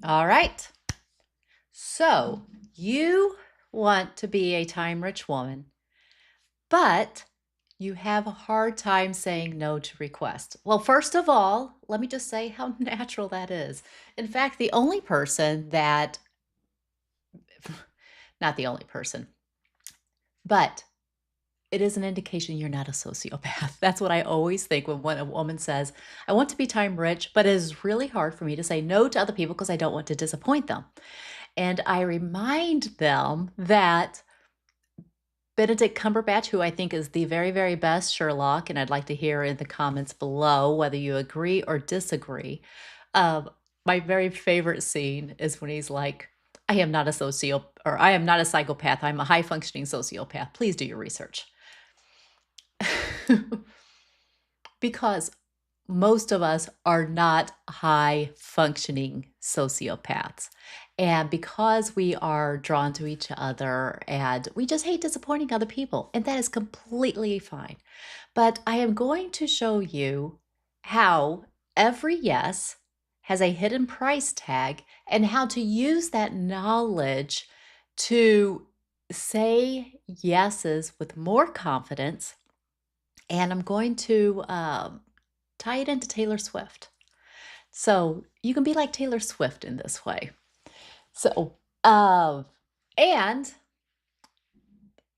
All right. So you want to be a time-rich woman, but you have a hard time saying no to requests. Well, first of all, let me just say how natural that is. In fact, the only person that not the only person, but it is an indication you're not a sociopath. That's what I always think when a woman says, "I want to be time rich, but it is really hard for me to say no to other people because I don't want to disappoint them." And I remind them that Benedict Cumberbatch, who I think is the very, very best Sherlock, and I'd like to hear in the comments below whether you agree or disagree. Um, my very favorite scene is when he's like, I am not a or I am not a psychopath. I'm a high functioning sociopath. Please do your research. Because most of us are not high functioning sociopaths. And because we are drawn to each other and we just hate disappointing other people, and that is completely fine. But I am going to show you how every yes has a hidden price tag and how to use that knowledge to say yeses with more confidence. And I'm going to tie it into Taylor Swift. So you can be like Taylor Swift in this way. So, and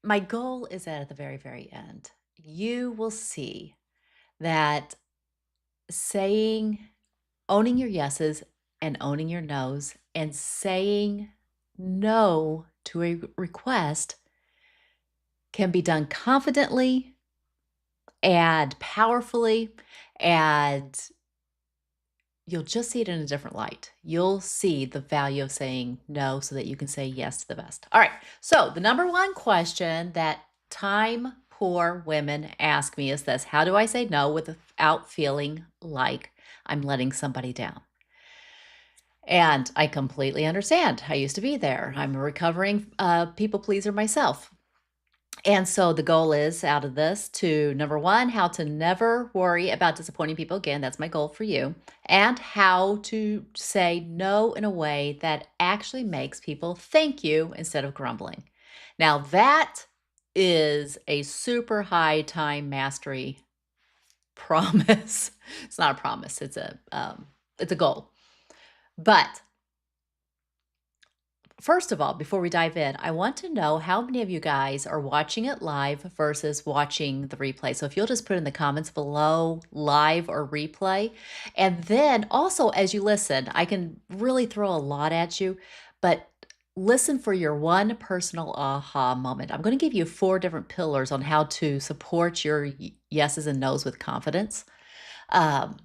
my goal is that at the very, very end, you will see that saying, owning your yeses and owning your nos and saying no to a request can be done confidently and powerfully, and you'll just see it in a different light. You'll see the value of saying no so that you can say yes to the best. All right. So, the number one question that time poor women ask me is this: how do I say no without feeling like I'm letting somebody down? And I completely understand. I used to be there. I'm a recovering people pleaser myself. And so the goal is out of this to number one, how to never worry about disappointing people again. That's my goal for you. And how to say no in a way that actually makes people thank you instead of grumbling. Now, that is a super high time mastery promise. It's not a promise, it's a goal. But first of all, before we dive in, I want to know how many of you guys are watching it live versus watching the replay. So if you'll just put in the comments below live or replay. And then also as you listen, I can really throw a lot at you, but listen for your one personal aha moment. I'm going to give you 4 different pillars on how to support your yeses and nos with confidence. Um,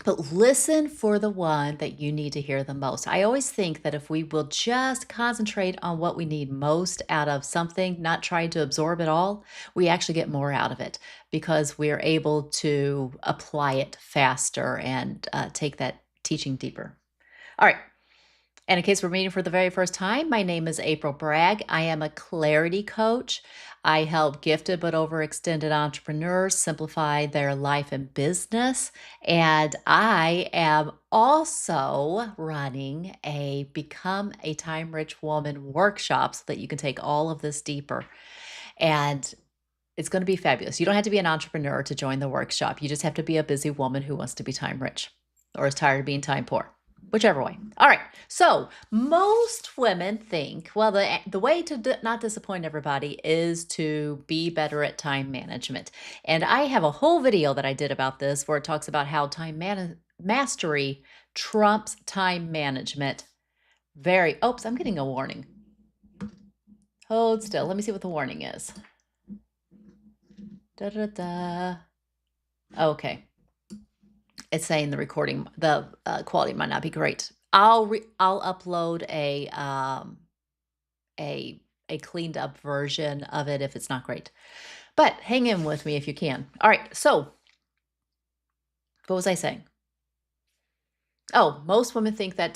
but listen for the one that you need to hear the most. I always think that if we will just concentrate on what we need most out of something, not try to absorb it all, we actually get more out of it because we're able to apply it faster and take that teaching deeper. All right. And in case we're meeting for the very first time, my name is April Bragg. I am a clarity coach. I help gifted but overextended entrepreneurs simplify their life and business. And I am also running a Become a Time Rich Woman workshop so that you can take all of this deeper. And it's going to be fabulous. You don't have to be an entrepreneur to join the workshop. You just have to be a busy woman who wants to be time rich or is tired of being time poor. Whichever way. All right. So most women think, well, the way to not disappoint everybody is to be better at time management. And I have a whole video that I did about this where it talks about how mastery trumps time management. Oops, I'm getting a warning. Hold still. Let me see what the warning is. Da, da, da. Okay. It's saying the recording, the quality might not be great. I'll upload a cleaned up version of it if it's not great. But hang in with me if you can. All right. So what was I saying? Oh, most women think that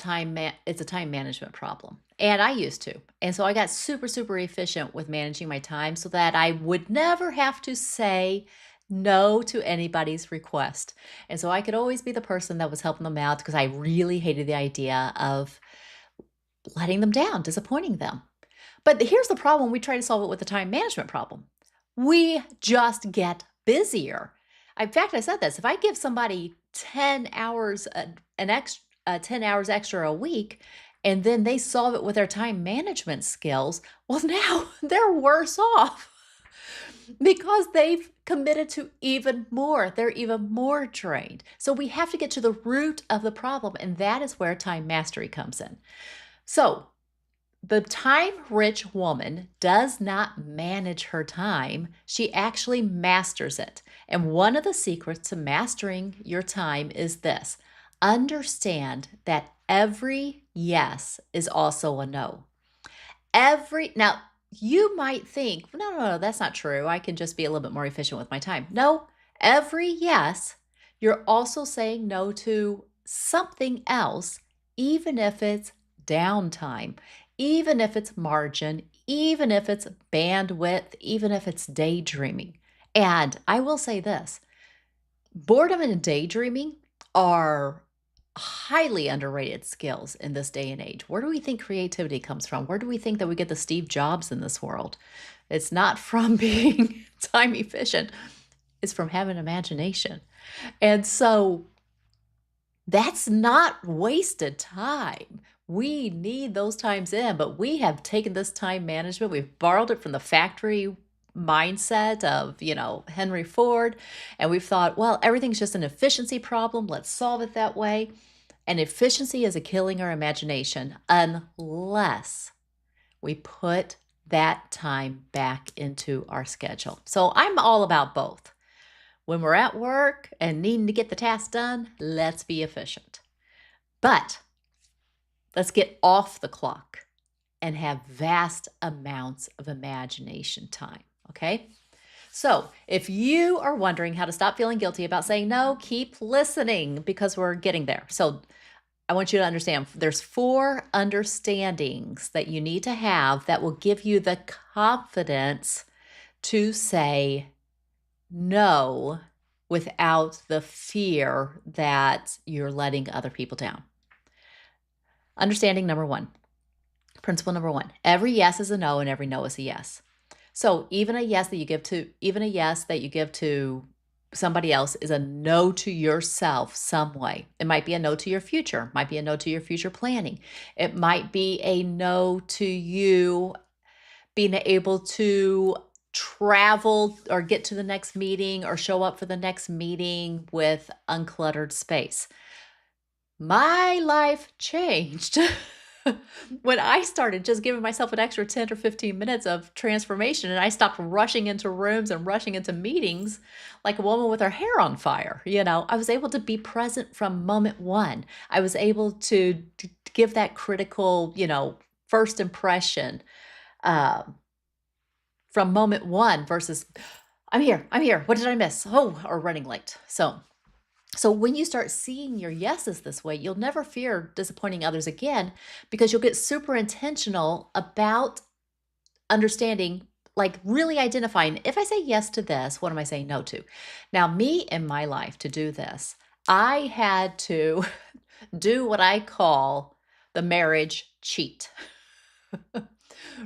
it's a time management problem. And I used to. And so I got super, super efficient with managing my time so that I would never have to say no to anybody's request. And so I could always be the person that was helping them out because I really hated the idea of letting them down, disappointing them. But here's the problem, we try to solve it with the time management problem. We just get busier. In fact, I said this, if I give somebody 10 hours, 10 hours extra a week, and then they solve it with their time management skills, well, now they're worse off because they've committed to even more. They're even more drained. So we have to get to the root of the problem, and that is where time mastery comes in. So the time-rich woman does not manage her time, she actually masters it. And one of the secrets to mastering your time is this: understand that every yes is also a no. Now, you might think, "No, no, no, that's not true. I can just be a little bit more efficient with my time." No, every yes, you're also saying no to something else, even if it's downtime, even if it's margin, even if it's bandwidth, even if it's daydreaming. And I will say this: boredom and daydreaming are highly underrated skills in this day and age. Where do we think creativity comes from? Where do we think that we get the Steve Jobs in this world? It's not from being time efficient, it's from having imagination. And so that's not wasted time. We need those times in, but we have taken this time management, we've borrowed it from the factory mindset of, Henry Ford, and we've thought, well, everything's just an efficiency problem. Let's solve it that way. And efficiency is a killing our imagination unless we put that time back into our schedule. So I'm all about both. When we're at work and needing to get the task done, let's be efficient. But let's get off the clock and have vast amounts of imagination time, okay? So if you are wondering how to stop feeling guilty about saying no, keep listening because we're getting there. So I want you to understand there's 4 understandings that you need to have that will give you the confidence to say no without the fear that you're letting other people down. Understanding number 1, principle number 1, every yes is a no and every no is a yes. So even a yes that you give to somebody else is a no to yourself some way. It might be a no to your future, might be a no to your future planning. It might be a no to you being able to travel or get to the next meeting or show up for the next meeting with uncluttered space. My life changed when I started just giving myself an extra 10 or 15 minutes of transformation, and I stopped rushing into rooms and rushing into meetings like a woman with her hair on fire. I was able to be present from moment one. I was able to give that critical, first impression from moment one versus, I'm here. What did I miss? Oh, or running late. So when you start seeing your yeses this way, you'll never fear disappointing others again because you'll get super intentional about understanding, like really identifying, if I say yes to this, what am I saying no to? Now, me in my life to do this, I had to do what I call the marriage cheat.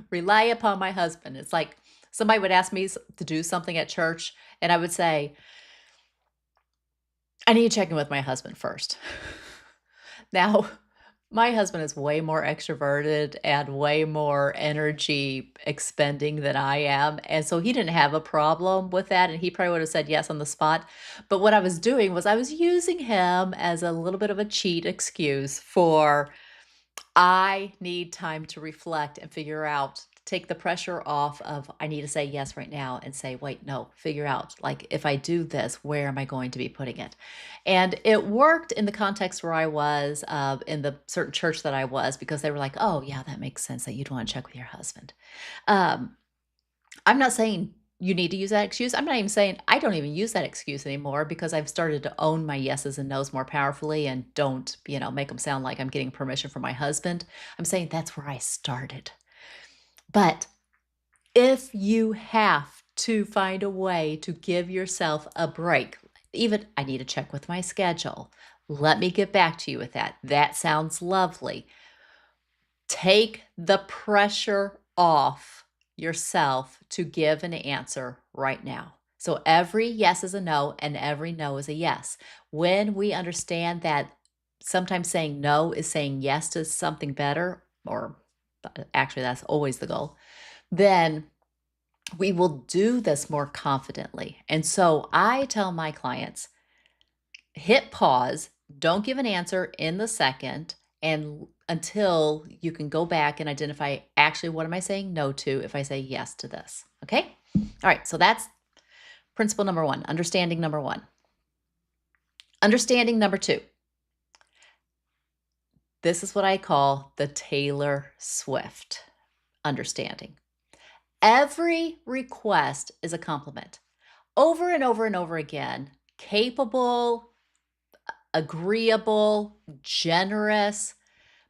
Rely upon my husband. It's like somebody would ask me to do something at church, and I would say, I need to check in with my husband first. Now, my husband is way more extroverted and way more energy expending than I am. And so he didn't have a problem with that. And he probably would have said yes on the spot. But what I was doing was I was using him as a little bit of a cheat excuse for I need time to reflect and figure out, take the pressure off of I need to say yes right now and say, wait, no, figure out, like, if I do this, where am I going to be putting it? And it worked in the context where I was in the certain church that I was, because they were like, oh, yeah, that makes sense that you'd want to check with your husband. I'm not saying you need to use that excuse. I'm not even saying I don't even use that excuse anymore because I've started to own my yeses and nos more powerfully and don't, make them sound like I'm getting permission from my husband. I'm saying that's where I started. But if you have to find a way to give yourself a break. Even, I need to check with my schedule. Let me get back to you with that. That sounds lovely. Take the pressure off yourself to give an answer right now. So every yes is a no and every no is a yes. When we understand that sometimes saying no is saying yes to something better, or actually that's always the goal, then we will do this more confidently. And so I tell my clients, hit pause, don't give an answer in the second, and until you can go back and identify, actually, what am I saying no to if I say yes to this? Okay? All right, so that's principle number one, understanding number one. Understanding number two. This is what I call the Taylor Swift understanding. Every request is a compliment. Over and over and over again, capable, agreeable, generous,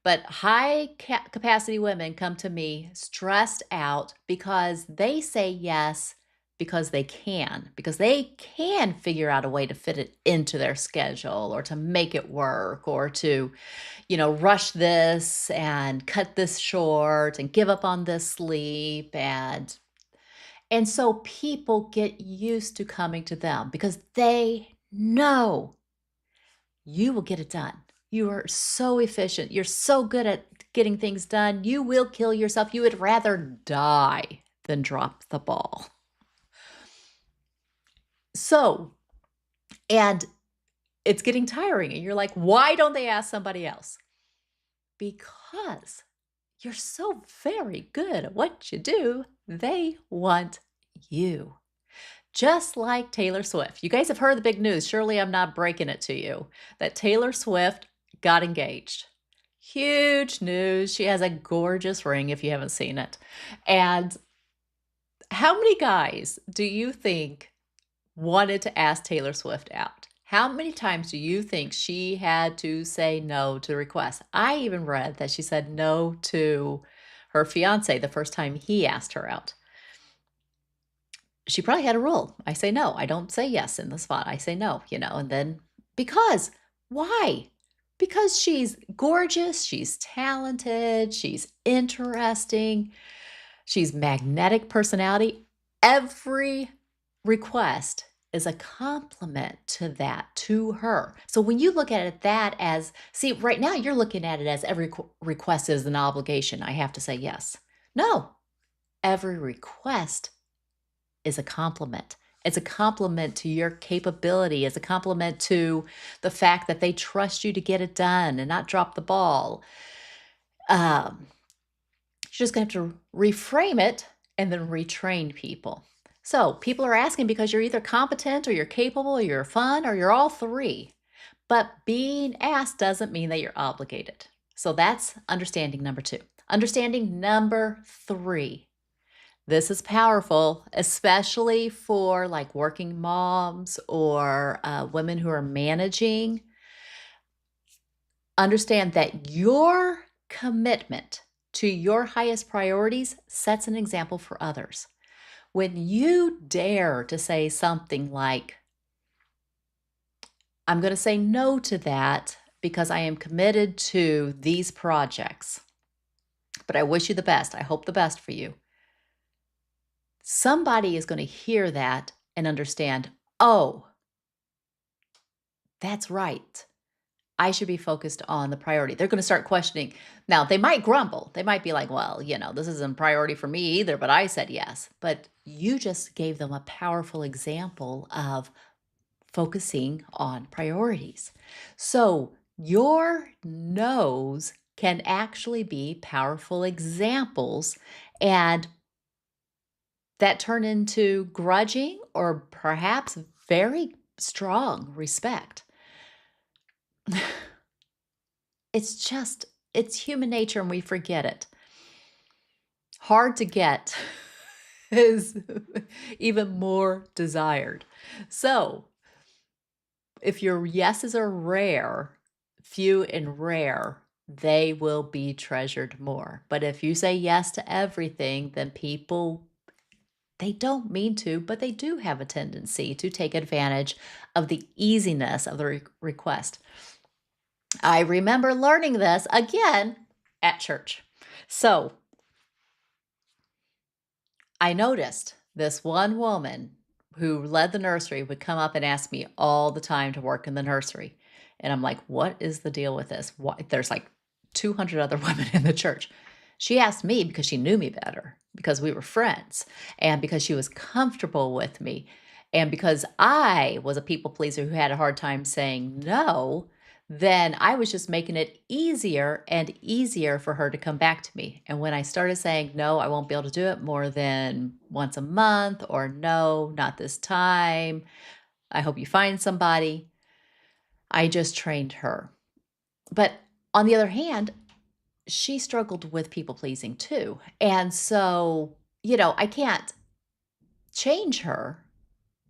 but high capacity women come to me stressed out because they say yes because they can figure out a way to fit it into their schedule or to make it work or to, rush this and cut this short and give up on this sleep. And so people get used to coming to them because they know you will get it done. You are so efficient. You're so good at getting things done. You will kill yourself. You would rather die than drop the ball. So, and it's getting tiring. And you're like, why don't they ask somebody else? Because you're so very good at what you do. They want you. Just like Taylor Swift. You guys have heard the big news. Surely I'm not breaking it to you that Taylor Swift got engaged. Huge news. She has a gorgeous ring if you haven't seen it. And how many guys do you think wanted to ask Taylor Swift out? How many times do you think she had to say no to the request? I even read that she said no to her fiance the first time he asked her out. She probably had a rule. I say no. I don't say yes in the spot. I say no, and then because why? Because she's gorgeous, she's talented, she's interesting, she's magnetic personality. Every request is a compliment to that, to her. So when you look at it that as, see, right now you're looking at it as every request is an obligation. I have to say yes. No, every request is a compliment. It's a compliment to your capability. It's a compliment to the fact that they trust you to get it done and not drop the ball. You're just going to have to reframe it and then retrain people. So people are asking because you're either competent or you're capable or you're fun or you're all three. But being asked doesn't mean that you're obligated. So that's understanding number two. Understanding number three. This is powerful, especially for like working moms or women who are managing. Understand that your commitment to your highest priorities sets an example for others. When you dare to say something like, I'm going to say no to that because I am committed to these projects, but I wish you the best. I hope the best for you. Somebody is going to hear that and understand, oh, that's right. I should be focused on the priority. They're going to start questioning. Now, they might grumble. They might be like, well, this isn't priority for me either, but I said yes. But you just gave them a powerful example of focusing on priorities. So your no's can actually be powerful examples and that turn into grudging or perhaps very strong respect. It's human nature and we forget it. Hard to get is even more desired. So if your yeses are rare, few and rare, they will be treasured more. But if you say yes to everything, then people They don't mean to, but they do have a tendency to take advantage of the easiness of the request. I remember learning this again at church. So I noticed this one woman who led the nursery would come up and ask me all the time to work in the nursery. And I'm like, what is the deal with this? Why? There's like 200 other women in the church. She asked me because she knew me better, because we were friends, and because she was comfortable with me, and because I was a people pleaser who had a hard time saying no. Then I was just making it easier and easier for her to come back to me. And when I started saying, no, I won't be able to do it more than once a month, or no, not this time, I hope you find somebody, I just trained her. But on the other hand, she struggled with people pleasing too. And so, I can't change her,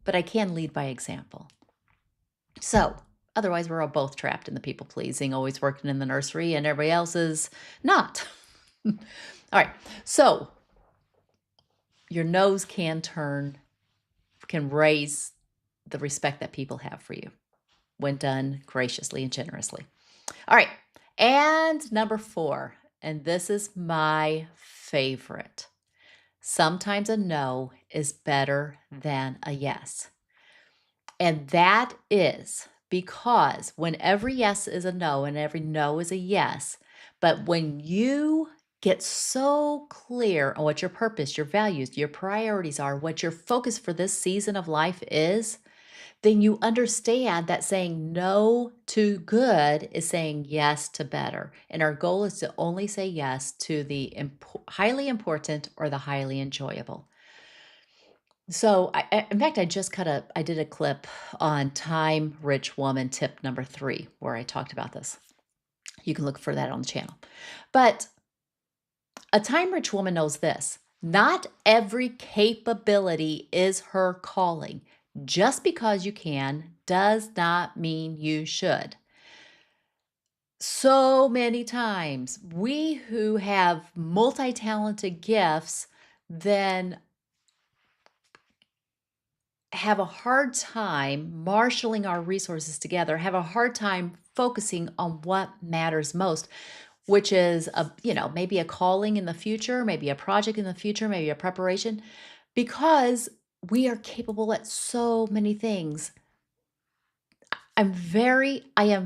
but I can lead by example. So, otherwise, we're all both trapped in the people pleasing, always working in the nursery, and everybody else is not. All right. So, your nose can raise the respect that people have for you when done graciously and generously. All right. And number 4, and this is my favorite. Sometimes a no is better than a yes. And that is because when every yes is a no and every no is a yes, but when you get so clear on what your purpose, your values, your priorities are, what your focus for this season of life is, then you understand that saying no to good is saying yes to better. And our goal is to only say yes to the highly important or the highly enjoyable. So, in fact, I did a clip on Time Rich Woman tip number 3, where I talked about this. You can look for that on the channel. But a time rich woman knows this: not every capability is her calling. Just because you can does not mean you should. So many times, we who have multi talented gifts then have a hard time marshaling our resources together, have a hard time focusing on what matters most, which is maybe a calling in the future, maybe a project in the future, maybe a preparation, because we are capable at so many things. I am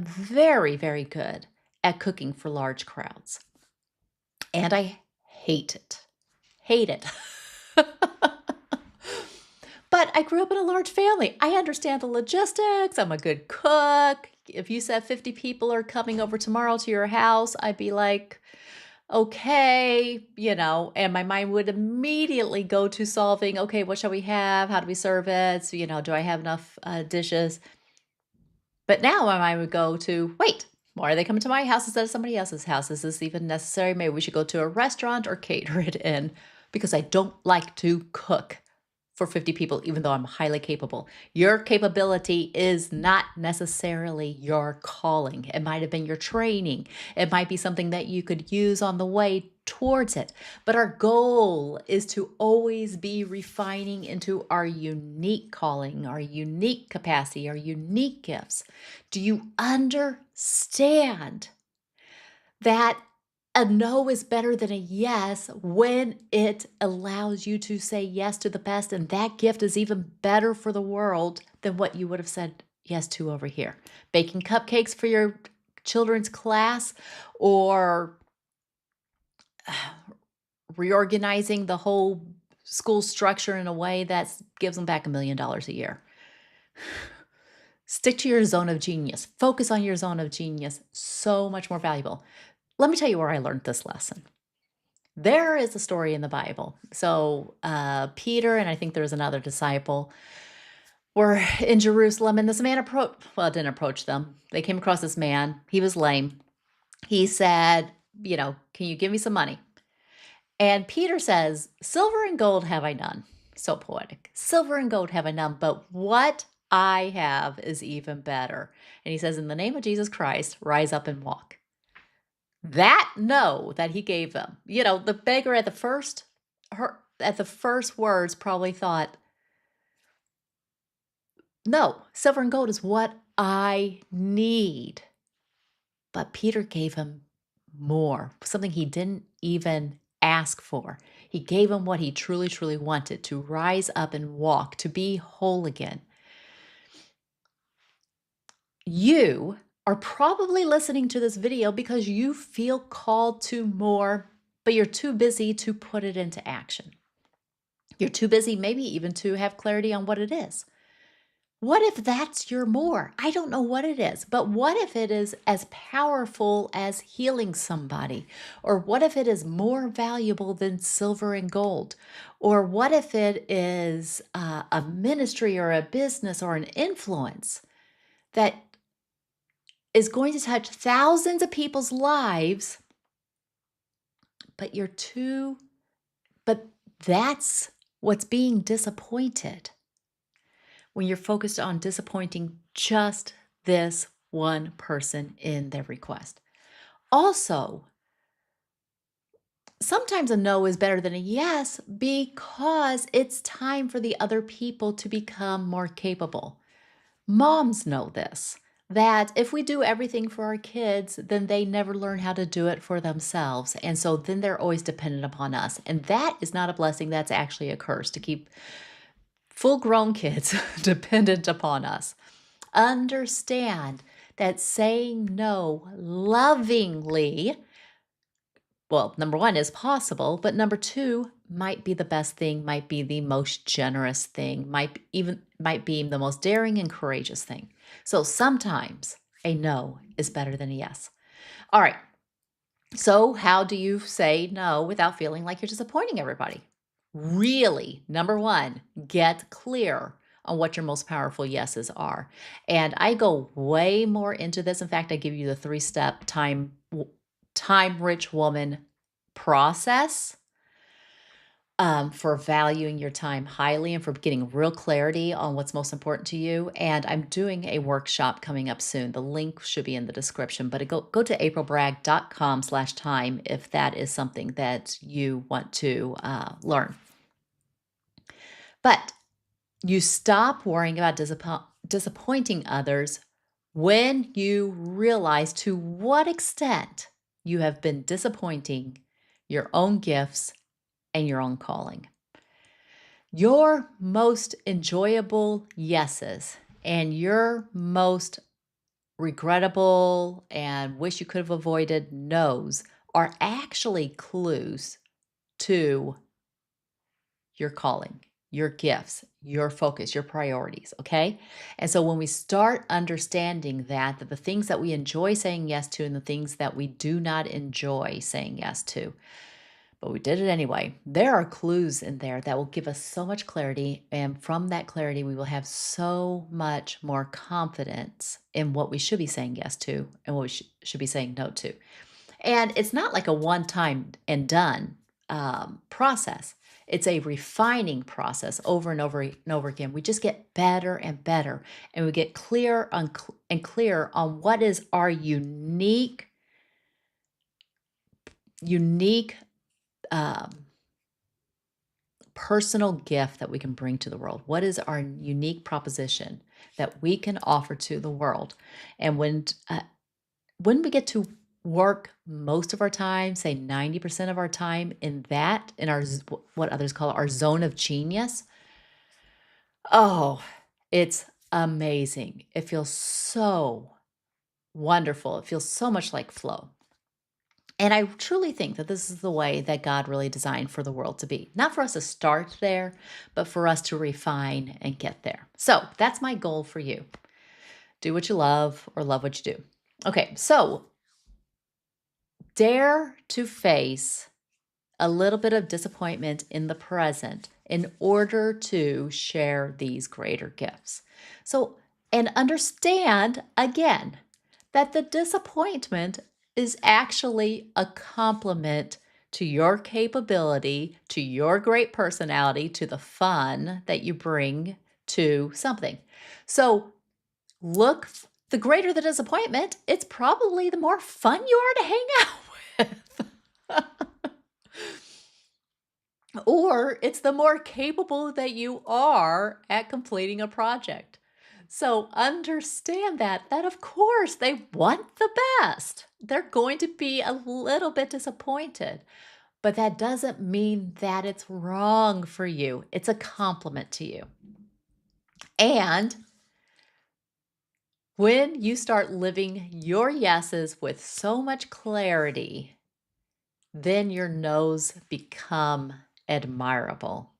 very, very good at cooking for large crowds. And I hate it. Hate it. But I grew up in a large family. I understand the logistics. I'm a good cook. If you said 50 people are coming over tomorrow to your house, I'd be like, okay, and my mind would immediately go to solving, okay, what shall we have? How do we serve it? So, do I have enough dishes? But now my mind would go to, wait, why are they coming to my house instead of somebody else's house? Is this even necessary? Maybe we should go to a restaurant or cater it in, because I don't like to cook for 50 people, even though I'm highly capable. Your capability is not necessarily your calling. It might have been your training. It might be something that you could use on the way towards it. But our goal is to always be refining into our unique calling, our unique capacity, our unique gifts. Do you understand that a no is better than a yes when it allows you to say yes to the best, and that gift is even better for the world than what you would have said yes to over here? Baking cupcakes for your children's class, or reorganizing the whole school structure in a way that gives them back $1 million a year. Stick to your zone of genius. Focus on your zone of genius. So much more valuable. Let me tell you where I learned this lesson. There is a story in the Bible. So Peter, and I think there was another disciple, were in Jerusalem, and this man didn't approach them. They came across this man. He was lame. He said, can you give me some money? And Peter says, silver and gold have I none. So poetic. Silver and gold have I none, but what I have is even better. And he says, in the name of Jesus Christ, rise up and walk. That no that he gave them, the beggar at the first at the first words probably thought, no, silver and gold is what I need. But Peter gave him more, something he didn't even ask for. He gave him what he truly, truly wanted, to rise up and walk, to be whole again. You are probably listening to this video because you feel called to more, but you're too busy to put it into action. You're too busy, maybe even to have clarity on what it is. What if that's your more? I don't know what it is, but what if it is as powerful as healing somebody? Or what if it is more valuable than silver and gold? Or what if it is a ministry or a business or an influence that is going to touch thousands of people's lives, but but that's what's being disappointed when you're focused on disappointing just this one person in their request. Also, sometimes a no is better than a yes because it's time for the other people to become more capable. Moms know this, that if we do everything for our kids, then they never learn how to do it for themselves. And so then they're always dependent upon us. And that is not a blessing, that's actually a curse, to keep full grown kids dependent upon us. Understand that saying no lovingly, well, number one, is possible, but number two, might be the best thing, might be the most generous thing, might be the most daring and courageous thing. So sometimes a no is better than a yes. All right. So how do you say no without feeling like you're disappointing everybody? Really, number one, get clear on what your most powerful yeses are. And I go way more into this. In fact, I give you the 3-step time-rich woman process for valuing your time highly and for getting real clarity on what's most important to you. And I'm doing a workshop coming up soon. The link should be in the description, but go to aprilbragg.com/time if that is something that you want to learn. But you stop worrying about disappointing others when you realize to what extent you have been disappointing your own gifts and your own calling. Your most enjoyable yeses and your most regrettable and wish you could have avoided no's are actually clues to your calling, your gifts, your focus, your priorities, okay? And so when we start understanding that the things that we enjoy saying yes to and the things that we do not enjoy saying yes to, but we did it anyway, there are clues in there that will give us so much clarity. And from that clarity, we will have so much more confidence in what we should be saying yes to and what we should be saying no to. And it's not like a one-time and done process. It's a refining process over and over and over again. We just get better and better, and we get clear on what is our unique personal gift that we can bring to the world. What is our unique proposition that we can offer to the world? And when we get to work most of our time, say 90% of our time in our what others call our zone of genius, oh, it's amazing. It feels so wonderful. It feels so much like flow. And I truly think that this is the way that God really designed for the world to be. Not for us to start there, but for us to refine and get there. So that's my goal for you. Do what you love or love what you do. Okay, so dare to face a little bit of disappointment in the present in order to share these greater gifts. So, and understand again that the disappointment is actually a compliment to your capability, to your great personality, to the fun that you bring to something. So, the greater the disappointment, it's probably the more fun you are to hang out with. or it's the more capable that you are at completing a project. So understand that of course they want the best. They're going to be a little bit disappointed, but that doesn't mean that it's wrong for you. It's a compliment to you. And when you start living your yeses with so much clarity, then your no's become admirable,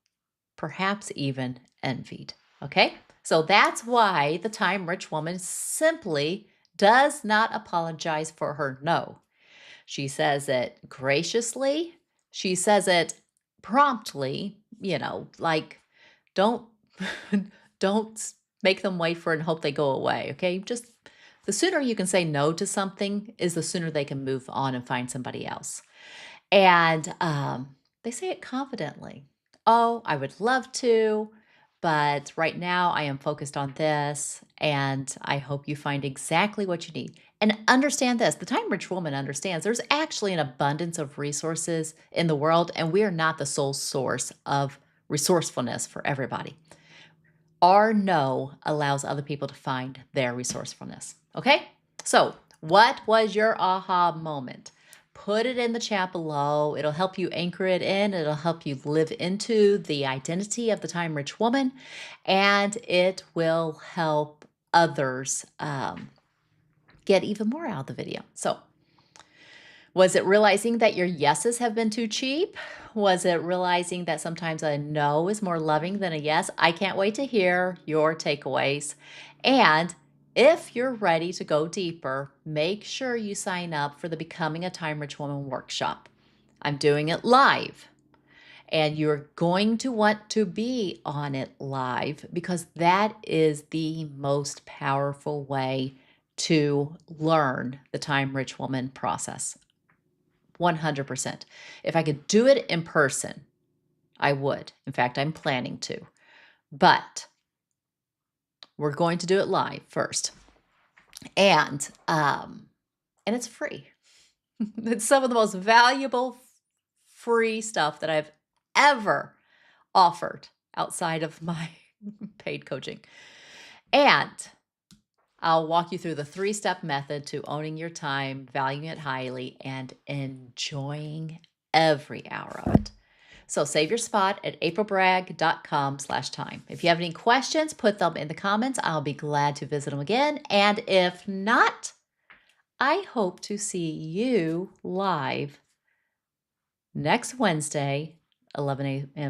perhaps even envied. Okay? So that's why the time rich woman simply does not apologize for her no. She says it graciously, she says it promptly, like don't don't make them wait for it and hope they go away, okay? Just the sooner you can say no to something is the sooner they can move on and find somebody else. And they say it confidently. Oh, I would love to, but right now I am focused on this, and I hope you find exactly what you need. And understand this, the time rich woman understands there's actually an abundance of resources in the world, and we are not the sole source of resourcefulness for everybody. Our no allows other people to find their resourcefulness. Okay? So, what was your aha moment? Put it in the chat below. It'll help you anchor it in. It'll help you live into the identity of the time rich woman, and it will help others get even more out of the video. So, was it realizing that your yeses have been too cheap? Was it realizing that sometimes a no is more loving than a yes? I can't wait to hear your takeaways. And if you're ready to go deeper, make sure you sign up for the Becoming a Time Rich Woman workshop. I'm doing it live, and you're going to want to be on it live because that is the most powerful way to learn the Time Rich Woman process. 100%. If I could do it in person, I would. In fact, I'm planning to. But we're going to do it live first. And it's free. It's some of the most valuable free stuff that I've ever offered outside of my paid coaching. And I'll walk you through the 3-step method to owning your time, valuing it highly, and enjoying every hour of it. So save your spot at aprilbragg.com/time. If you have any questions, put them in the comments. I'll be glad to visit them again. And if not, I hope to see you live next Wednesday, 11 a.m.